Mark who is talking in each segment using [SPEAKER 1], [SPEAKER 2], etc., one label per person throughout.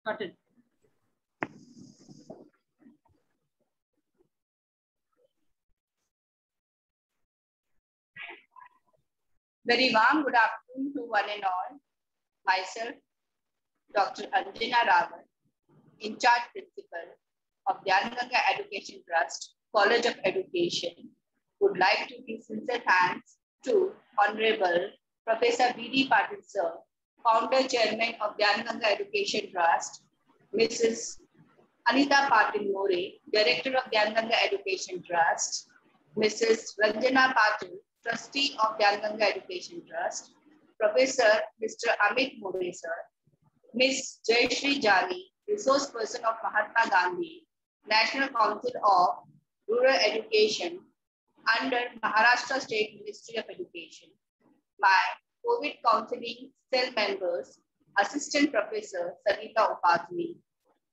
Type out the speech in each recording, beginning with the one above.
[SPEAKER 1] Started.
[SPEAKER 2] Very warm good afternoon to one and all. Myself, Dr. Anjana Ravan, in charge principal of Dhyan Ganga Education Trust, College of Education, would like to give sincere thanks to Honorable Professor B.D. Patil Sir, Founder Chairman of Dhyan Ganga Education Trust, Mrs. Anita Patil More, Director of Dhyan Ganga Education Trust, Mrs. Ranjana Patil, Trustee of Dhyan Ganga Education Trust, Professor Mr. Amit More Sir, Ms. Jayashree Jani, Resource Person of Mahatma Gandhi, National Council of Rural Education under Maharashtra State Ministry of Education, my COVID Counseling Cell members, Assistant Professor Savita Upasni,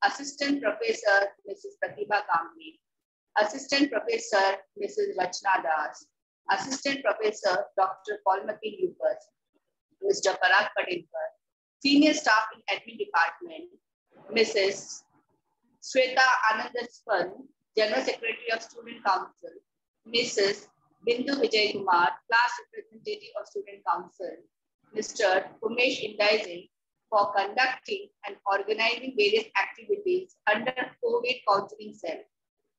[SPEAKER 2] Assistant Professor Mrs. Pratibha Kamble, Assistant Professor Mrs. Rachna Das, Assistant Professor Dr. Paulmati Lukas, Mr. Parag Padelkar, Senior Staff in Admin Department, Mrs. Sweta Anandaspan, General Secretary of Student Council, Mrs. Bindu Vijay Kumar, Class Representative of Student Council, Mr. Umesh Indaize, for conducting and organizing various activities under COVID Counseling Cell.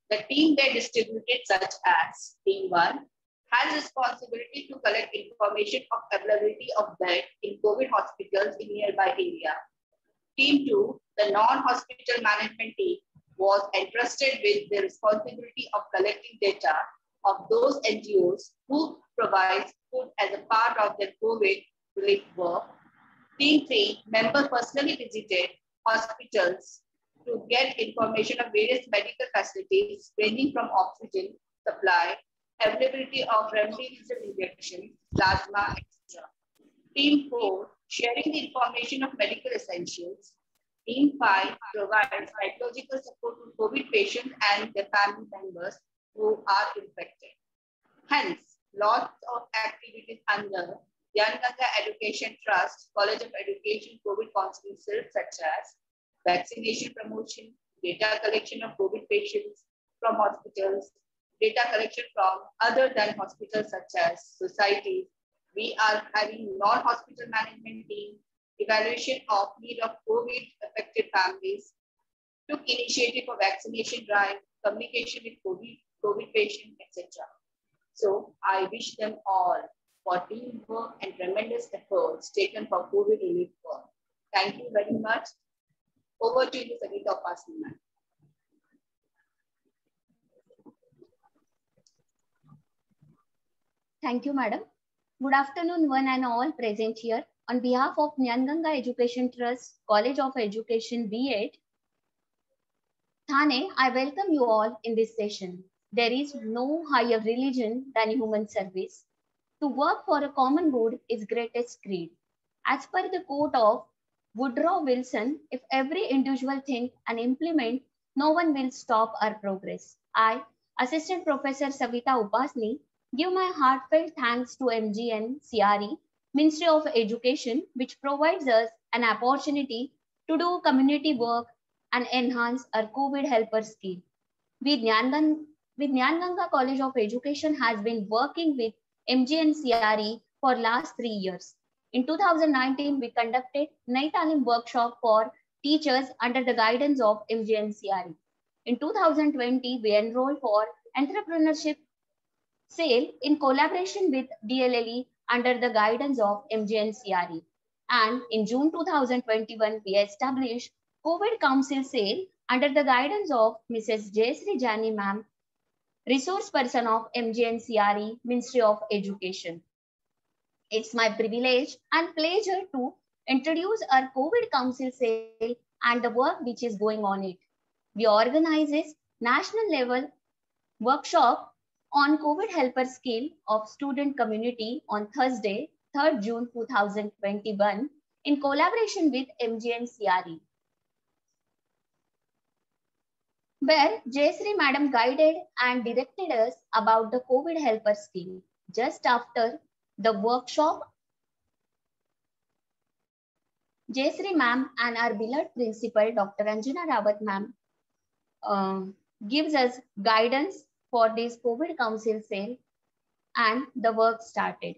[SPEAKER 2] The team were distributed such as Team 1 has responsibility to collect information of availability of bed in COVID hospitals in nearby area. Team 2, the non-hospital management team, was entrusted with the responsibility of collecting data of those NGOs who provide food as a part of their COVID relief work. Team 3, members personally visited hospitals to get information of various medical facilities ranging from oxygen supply, availability of remdesivir injections, plasma, etc. Team 4, sharing the information of medical essentials. Team 5 provides psychological support to COVID patients and their family members who are infected. Hence, lots of activities under Dhyan Ganga Education Trust, College of Education COVID Counseling Cell, such as vaccination promotion, data collection of COVID patients from hospitals, data collection from other than hospitals such as societies. We are having non-hospital management team, evaluation of need of COVID affected families, took initiative for vaccination drive, communication with COVID patients, etc. So I wish them all for teamwork and tremendous efforts taken for COVID relief work. Thank you very much. Over to you, Savita Upasni ma'am.
[SPEAKER 3] Thank you, madam. Good afternoon, one and all present here. On behalf of Dhyan Ganga Education Trust, College of Education B8, Thane, I welcome you all in this session. There is no higher religion than human service. To work for a common good is greatest creed. As per the quote of Woodrow Wilson, if every individual think and implement, no one will stop our progress. I, Assistant Professor Savita Upasni, give my heartfelt thanks to MGN CRE, Ministry of Education, which provides us an opportunity to do community work and enhance our COVID helper scheme. Dhyan Ganga College of Education has been working with MGN CRE for last 3 years. In 2019, we conducted Nai Talim workshop for teachers under the guidance of MGN CRE. In 2020, we enrolled for entrepreneurship sale in collaboration with DLLE under the guidance of MGN CRE. And in June 2021, we established COVID Council sale under the guidance of Mrs. Jayashree Jani ma'am, resource person of MGN CRE, Ministry of Education. It's my privilege and pleasure to introduce our COVID Council sale and the work which is going on it. We organize this national level workshop on COVID helper skill of student community on Thursday, 3rd June 2021 in collaboration with MGN CRE, where Jayashree madam guided and directed us about the COVID helper scheme. Just after the workshop, Jayashree ma'am and our beloved principal, Dr. Anjana Rawat ma'am, gives us guidance for this COVID Council sale, and the work started.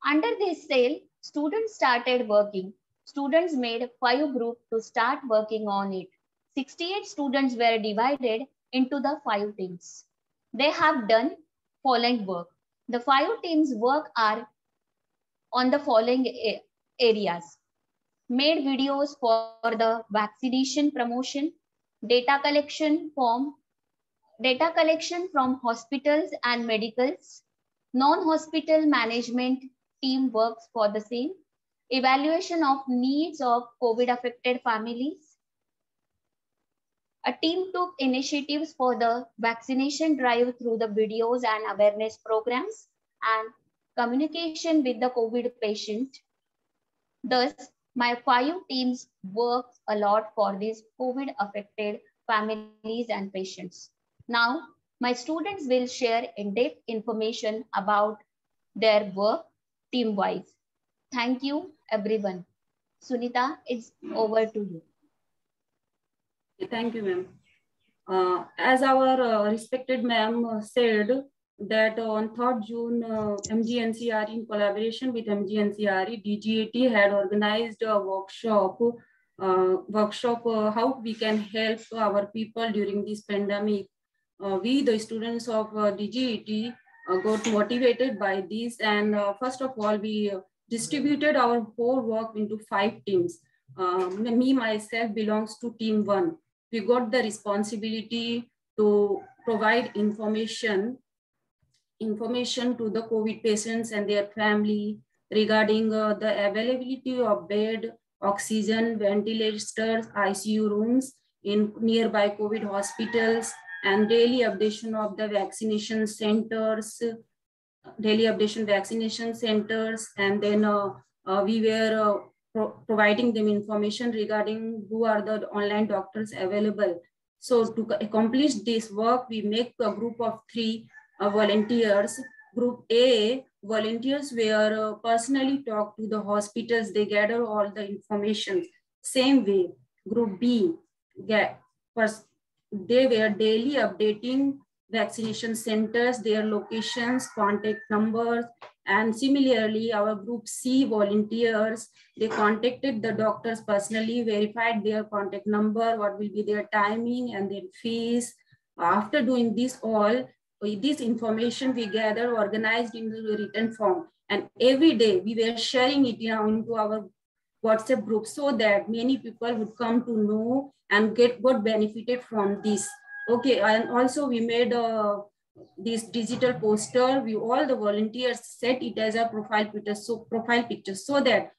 [SPEAKER 3] Under this sale, students started working. Students made 5 groups to start working on it. 68 students were divided into the 5 teams. They have done following work. The 5 teams' work are on the following areas: made videos for the vaccination promotion, data collection from hospitals and medicals, non-hospital management team works for the same, evaluation of needs of COVID affected families. A team took initiatives for the vaccination drive through the videos and awareness programs and communication with the COVID patient. Thus, my 5 teams work a lot for these COVID affected families and patients. Now, my students will share in-depth information about their work team-wise. Thank you, everyone. Sunita, it's over to you.
[SPEAKER 1] Thank you, ma'am. As our respected ma'am said, that on 3rd June, MGNCRE in collaboration with MGNCRE, DGAT had organized a workshop how we can help our people during this pandemic. We, the students of DGAT, got motivated by this, and first of all, we distributed our whole work into 5 teams. Me, myself, belongs to team 1. We got the responsibility to provide information to the COVID patients and their family regarding the availability of bed, oxygen, ventilators, ICU rooms in nearby COVID hospitals, and daily updation of the vaccination centers, and then we were providing them information regarding who are the online doctors available. So to accomplish this work, we make a group of 3 volunteers. Group A, volunteers were personally talk to the hospitals, they gather all the information. Same way, Group B, they were daily updating vaccination centers, their locations, contact numbers. And similarly, our Group C volunteers, they contacted the doctors personally, verified their contact number, what will be their timing and their fees. After doing this all, this information we gather organized in the written form, and every day we were sharing it into our WhatsApp group so that many people would come to know and get benefited from this. Okay, and also we made this digital poster. We all the volunteers set it as a profile picture, so that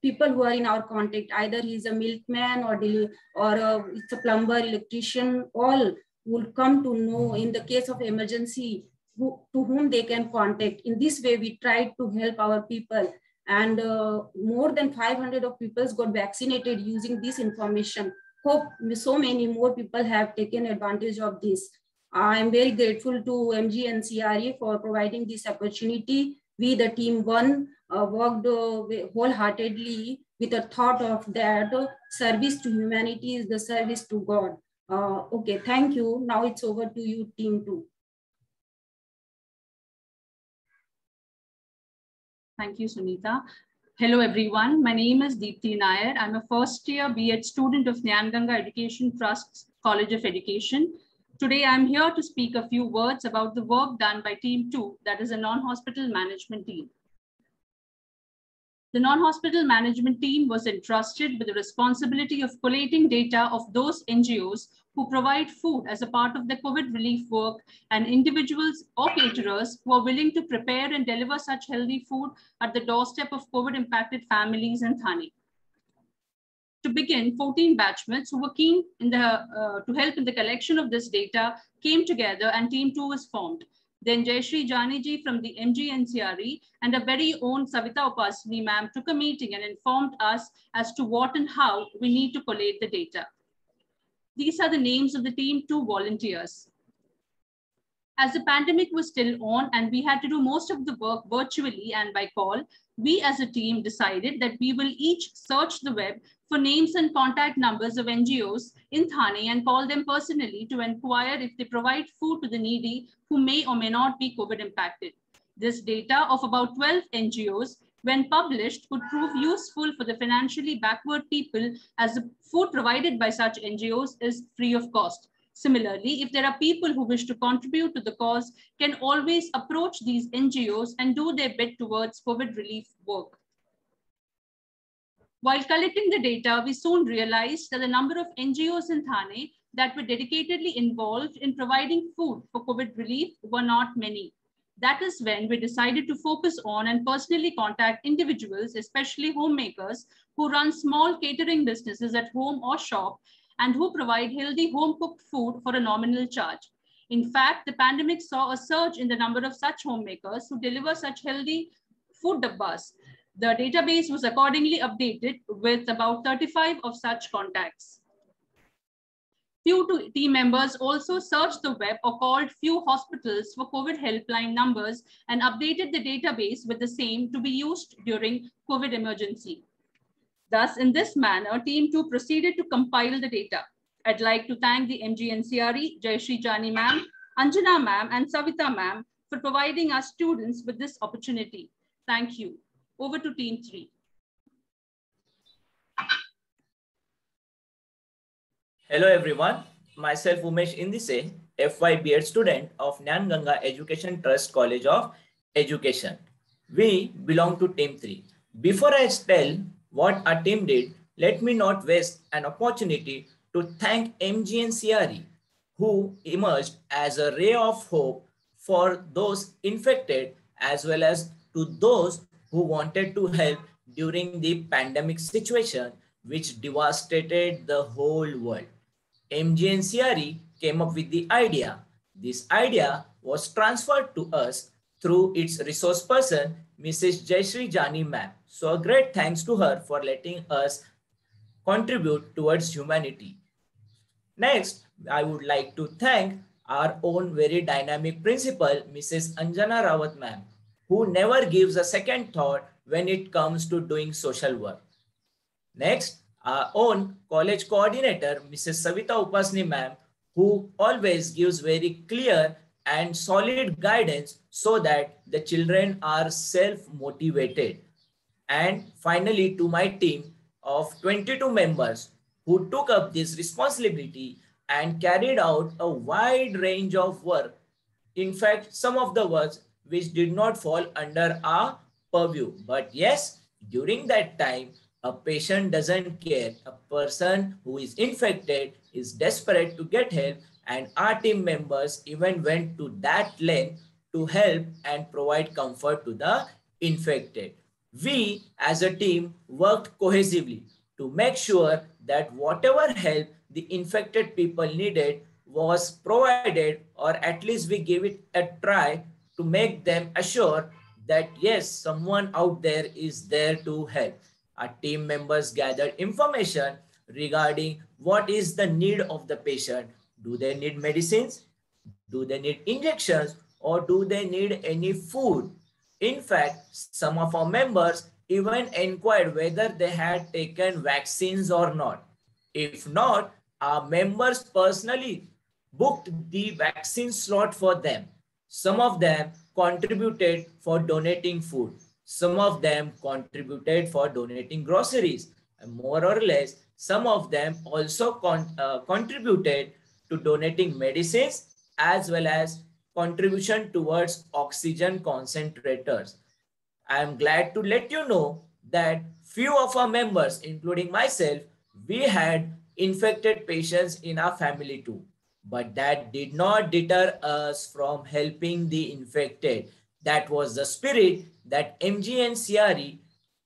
[SPEAKER 1] people who are in our contact, either he's a milkman or it's a plumber, electrician, all will come to know in the case of emergency to whom they can contact. In this way, we tried to help our people, and more than 500 of people got vaccinated using this information. Hope so many more people have taken advantage of this. I am very grateful to MGNCRE for providing this opportunity. We, the team 1, worked wholeheartedly with the thought of that service to humanity is the service to God. Okay, thank you. Now it's over to you, team 2.
[SPEAKER 4] Thank you, Sunita. Hello, everyone. My name is Deepthi Nair. I'm a first-year B.Ed student of Jnanganga Education Trust's College of Education. Today, I'm here to speak a few words about the work done by Team 2, that is a non-hospital management team. The non-hospital management team was entrusted with the responsibility of collating data of those NGOs who provide food as a part of the COVID relief work, and individuals or caterers who are willing to prepare and deliver such healthy food at the doorstep of COVID-impacted families in Thane. To begin, 14 batchmates who were keen to help in the collection of this data came together, and Team 2 was formed. Then Jayashree Janiji from the MGNCRE and our very own Savita Upasani ma'am took a meeting and informed us as to what and how we need to collate the data. These are the names of the Team 2 volunteers. As the pandemic was still on and we had to do most of the work virtually and by call, we as a team decided that we will each search the web for names and contact numbers of NGOs in Thane and call them personally to inquire if they provide food to the needy who may or may not be COVID impacted. This data of about 12 NGOs, when published, would prove useful for the financially backward people, as the food provided by such NGOs is free of cost. Similarly, if there are people who wish to contribute to the cause, can always approach these NGOs and do their bit towards COVID relief work. While collecting the data, we soon realized that the number of NGOs in Thane that were dedicatedly involved in providing food for COVID relief were not many. That is when we decided to focus on and personally contact individuals, especially homemakers, who run small catering businesses at home or shop and who provide healthy home-cooked food for a nominal charge. In fact, the pandemic saw a surge in the number of such homemakers who deliver such healthy food dabbas. The database was accordingly updated with about 35 of such contacts. Few team members also searched the web or called few hospitals for COVID helpline numbers and updated the database with the same to be used during COVID emergency. Thus, in this manner, Team 2 proceeded to compile the data. I'd like to thank the MGNCRE, Jayashree Jani ma'am, Anjana ma'am, and Savita ma'am for providing us students with this opportunity. Thank you. Over to Team 3.
[SPEAKER 5] Hello everyone, myself Umesh Indise, FY B.Ed student of Gyan Ganga Education Trust College of Education. We belong to Team 3. Before I tell what our team did, let me not waste an opportunity to thank MGNCRE, who emerged as a ray of hope for those infected as well as to those who wanted to help during the pandemic situation which devastated the whole world. MGNCRE came up with the idea. This idea was transferred to us through its resource person, Mrs. Jayashree Jani ma'am. So a great thanks to her for letting us contribute towards humanity. Next, I would like to thank our own very dynamic principal, Mrs. Anjana Rawat ma'am, who never gives a second thought when it comes to doing social work. Next, our own college coordinator, Mrs. Savita Upasni ma'am, who always gives very clear and solid guidance so that the children are self-motivated. And finally, to my team of 22 members who took up this responsibility and carried out a wide range of work. In fact, some of the works which did not fall under our purview. But yes, during that time, a patient doesn't care. A person who is infected is desperate to get help, and our team members even went to that length to help and provide comfort to the infected. We as a team worked cohesively to make sure that whatever help the infected people needed was provided, or at least we gave it a try to make them assure that yes, someone out there is there to help. Our team members gathered information regarding what is the need of the patient. Do they need medicines? Do they need injections? Or do they need any food? In fact, some of our members even inquired whether they had taken vaccines or not. If not, our members personally booked the vaccine slot for them. Some of them contributed for donating food. Some of them contributed for donating groceries. And more or less, some of them also contributed to donating medicines as well as contribution towards oxygen concentrators. I am glad to let you know that few of our members, including myself, we had infected patients in our family too. But that did not deter us from helping the infected. That was the spirit that MGNCRE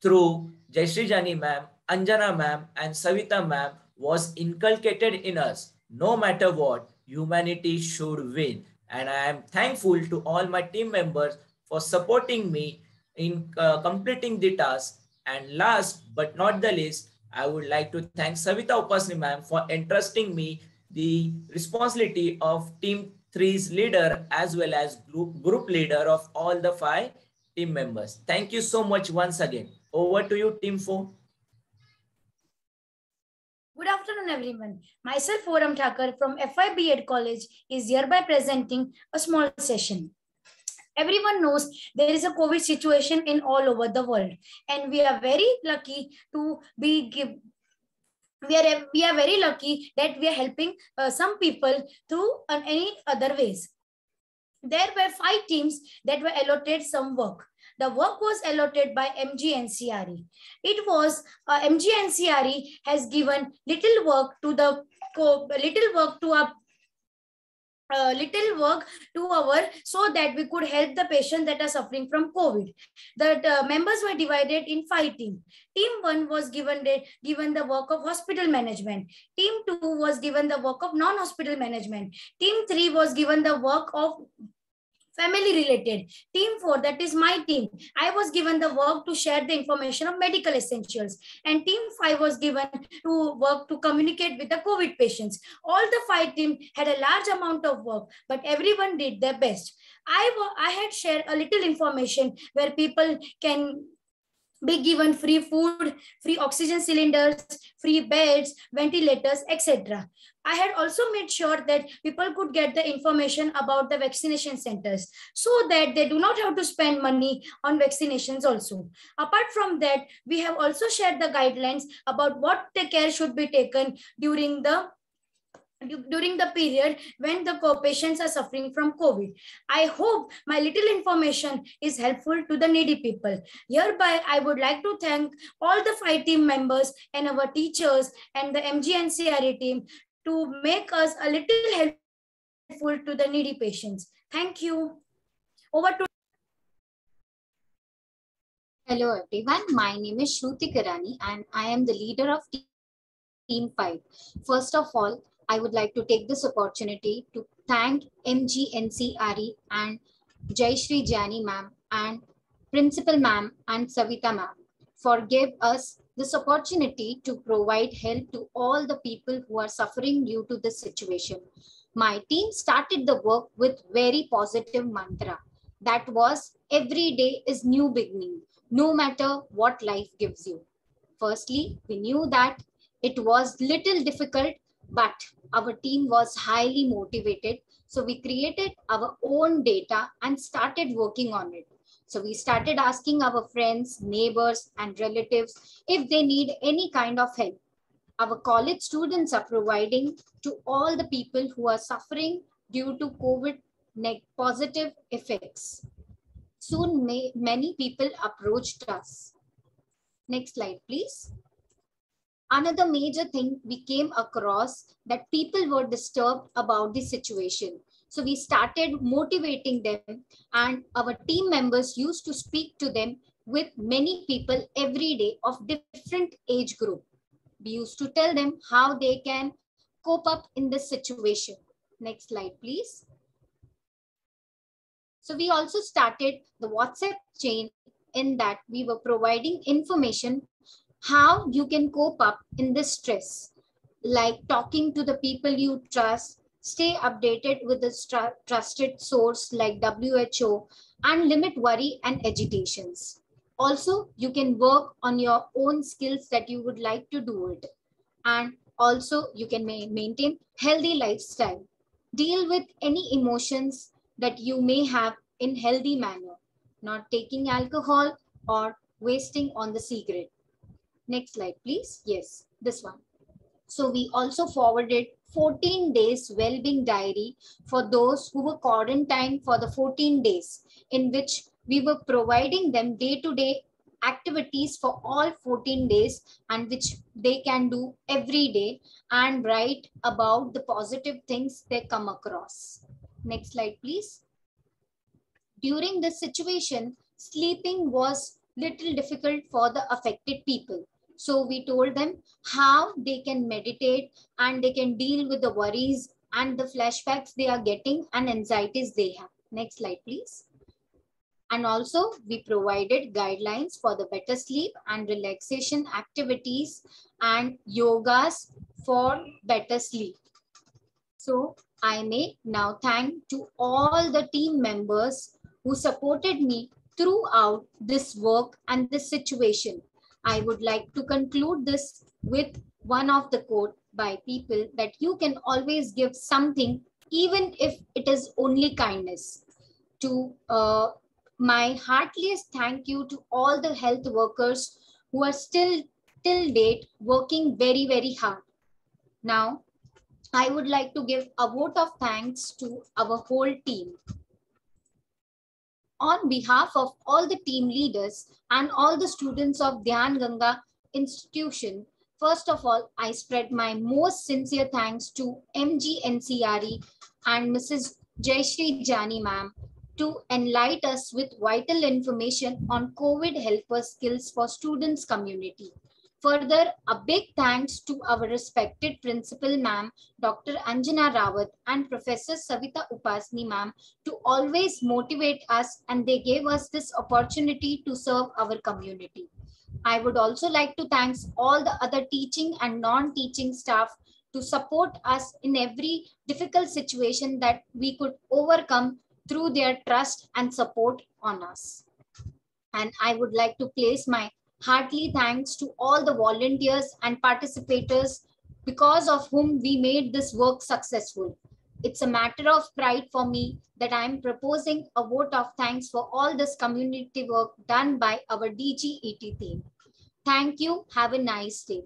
[SPEAKER 5] through Jayashree Jani ma'am, Anjana ma'am, and Savita ma'am was inculcated in us. No matter what, humanity should win. And I am thankful to all my team members for supporting me in completing the task. And last but not the least, I would like to thank Savita Upasni ma'am for entrusting me the responsibility of Team 3 is leader as well as group leader of all the 5 team members. Thank you so much once again. Over to you, Team 4.
[SPEAKER 6] Good afternoon, everyone. Myself, Foram Thakur from FI B.Ed College is hereby presenting a small session. Everyone knows there is a COVID situation in all over the world, and we are very lucky to be we are very lucky that we are helping some people through any other ways. There were 5 teams that were allotted some work. The work was allotted by MGNCRE. It was MGNCRE has given little work to our so that we could help the patients that are suffering from COVID. The members were divided in 5 teams. Team 1 was given the work of hospital management. Team 2 was given the work of non-hospital management. Team 3 was given the work of family related. Team 4, that is my team, I was given the work to share the information of medical essentials. And team 5 was given to work to communicate with the COVID patients. All the 5 teams had a large amount of work, but everyone did their best. I had shared a little information where people can be given free food, free oxygen cylinders, free beds, ventilators, etc. I had also made sure that people could get the information about the vaccination centers so that they do not have to spend money on vaccinations also. Apart from that, we have also shared the guidelines about what the care should be taken during the period when the patients are suffering from COVID. I hope my little information is helpful to the needy people. Hereby, I would like to thank all the 5 team members and our teachers and the MGNCRE team to make us a little helpful to the needy patients. Thank you. Over to
[SPEAKER 3] Hello everyone, my name is Shruti Karani and I am the leader of Team 5. First of all, I would like to take this opportunity to thank MGNCRE and Jayashree Jani ma'am and Principal ma'am and Savita ma'am for give us this opportunity to provide help to all the people who are suffering due to this situation. My team started the work with very positive mantra. That was, every day is new beginning, no matter what life gives you. Firstly, we knew that it was little difficult, but our team was highly motivated. So we created our own data and started working on it. So we started asking our friends, neighbors, and relatives if they need any kind of help. Our college students are providing to all the people who are suffering due to COVID positive effects. Soon many people approached us. Next slide, please. Another major thing we came across that people were disturbed about the situation. So we started motivating them and our team members used to speak to them with many people every day of different age group. We used to tell them how they can cope up in this situation. Next slide, please. So we also started the WhatsApp chain in that we were providing information how you can cope up in this stress, like talking to the people you trust, stay updated with the trusted source like WHO, and limit worry and agitations. Also, you can work on your own skills that you would like to do it. And also, you can maintain healthy lifestyle. Deal with any emotions that you may have in healthy manner, not taking alcohol or wasting on the cigarette. Next slide, please. Yes, this one. So we also forwarded 14 days well-being diary for those who were quarantined for the 14 days, in which we were providing them day-to-day activities for all 14 days and which they can do every day and write about the positive things they come across. Next slide, please. During this situation, sleeping was little difficult for the affected people. So we told them how they can meditate and they can deal with the worries and the flashbacks they are getting and anxieties they have. Next slide, please. And also we provided guidelines for the better sleep and relaxation activities and yogas for better sleep. So I may now thank to all the team members who supported me throughout this work and this situation. I would like to conclude this with one of the quote by people that you can always give something even if it is only kindness. To my heartiest thank you to all the health workers who are still till date working very, very hard. Now, I would like to give a vote of thanks to our whole team. On behalf of all the team leaders and all the students of Dhyan Ganga institution, first of all, I spread my most sincere thanks to MG NCRE and Mrs. Jayashree Jani ma'am to enlighten us with vital information on COVID helper skills for students community. Further, a big thanks to our respected principal ma'am, Dr. Anjana Rawat and Professor Savita Upasni ma'am to always motivate us, and they gave us this opportunity to serve our community. I would also like to thank all the other teaching and non-teaching staff to support us in every difficult situation that we could overcome through their trust and support on us. And I would like to place my heartily thanks to all the volunteers and participators because of whom we made this work successful. It's a matter of pride for me that I am proposing a vote of thanks for all this community work done by our DGET team. Thank you. Have a nice day.